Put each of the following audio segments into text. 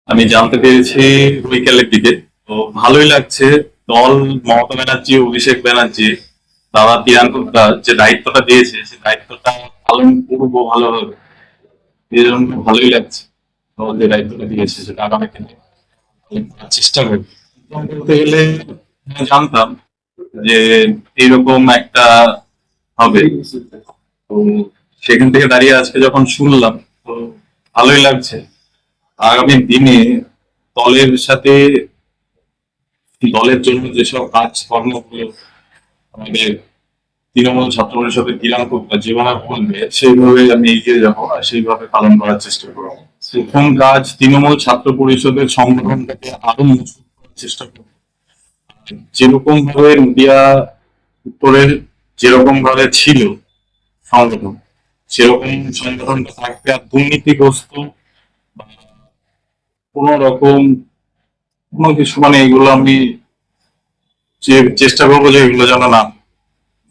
আমি জানতে পেরেছি বৈকালের দিকে। তো ভালোই লাগছে। দল মমতা ব্যানার্জি, অভিষেক ব্যানার্জি, বাবা প্রিয়াঙ্কা যে দায়িত্বটা দিয়েছে সে দায়িত্বটা পালন করবো ভালোভাবে, এই জন্য ভালোই লাগছে। দল যে দায়িত্বটা দিয়েছে সেটা আগামী দিনে পালন করার চেষ্টা করবো। বলতে গেলে আমি জানতাম যে এরকম একটা হবে, তো সেখান থেকে দাঁড়িয়ে আজকে যখন শুনলাম, তো ভালোই লাগছে। আগামী দিনে দলের সাথে, দলের জন্য যেসব কাজ কর্মগুলো আমাদের তৃণমূল ছাত্র পরিষদের প্রিয়াঙ্কা যেভাবে বলবে সেইভাবে আমি এগিয়ে যাবো আর সেইভাবে পালন করার চেষ্টা করবো। প্রথম কাজ, তৃণমূল ছাত্র পরিষদের সংগঠনটাকে আরো মজবুত করার চেষ্টা করবো। যেরকম ভাবে মিডিয়া উত্তরের যেরকম ভাবে ছিল সংগঠন, সেরকম সংগঠনটা থাকবে। আর দুর্নীতিগ্রস্ত বা কোন রকম কোনো কিছু, মানে এগুলো আমি যে চেষ্টা করবো যে এগুলো যেন না,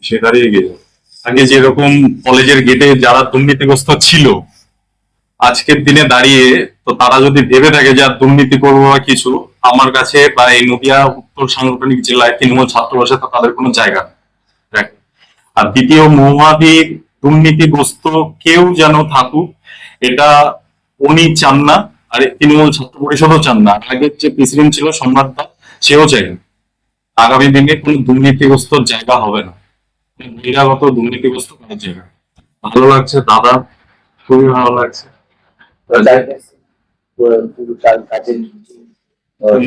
সে দাঁড়িয়ে গিয়ে আগে যেরকম কলেজের গেটে যারা দুর্নীতিগ্রস্ত ছিল, আজকের দিনে দাঁড়িয়ে তো তারা যদি ভেবে থাকে যে আর দুর্নীতি করবো বা কিছু, আমার কাছে বা এই নদিয়া উত্তর সাংগঠনিক জেলায় তৃণমূল ছাত্র পরিষদ তাদের কোনো জায়গা নেই। আর দ্বিতীয়, মহুয়াদি দুর্নীতিগ্রস্ত কেউ যেন থাকুক, এটা উনি চান না। আর তৃণমূল ছাত্র পরিষদও চান না। আগের যে প্রেসিডেন্ট ছিল সম্রাট দা, সেও চাই না আগামী দিনে কোনো দুর্নীতিগ্রস্ত জায়গা হবে না, বহিরাগত দুর্নীতিগ্রস্ত কোনো জায়গা। ভালো লাগছে দাদা, খুবই ভালো লাগছে।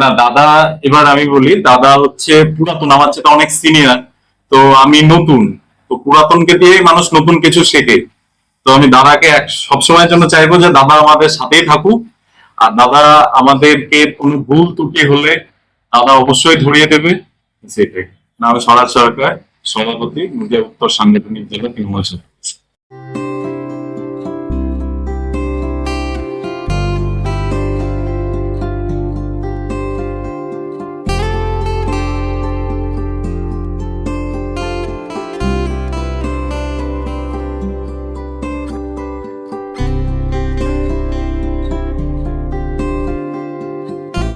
না দাদা, এবার আমি বলি, দাদা হচ্ছে পুরাতন, আমার চেয়ে অনেক সিনিয়র, তো আমি নতুন। তো পুরাতনকে দিয়ে মানুষ নতুন কিছু শেখে। তো আমি দাদাকে সবসময়ের জন্য চাইবো যে দাদা আমাদের সাথেই থাকুক। আর দাদা আমাদেরকে কোনো ভুল ত্রুটি হলে দাদা অবশ্যই ধরিয়ে দেবে। সেটাই। না, আমি স্বরাজ সরকার, সভাপতি, নদিয়া উত্তর সাংগঠনিক জেলা তৃণমূল।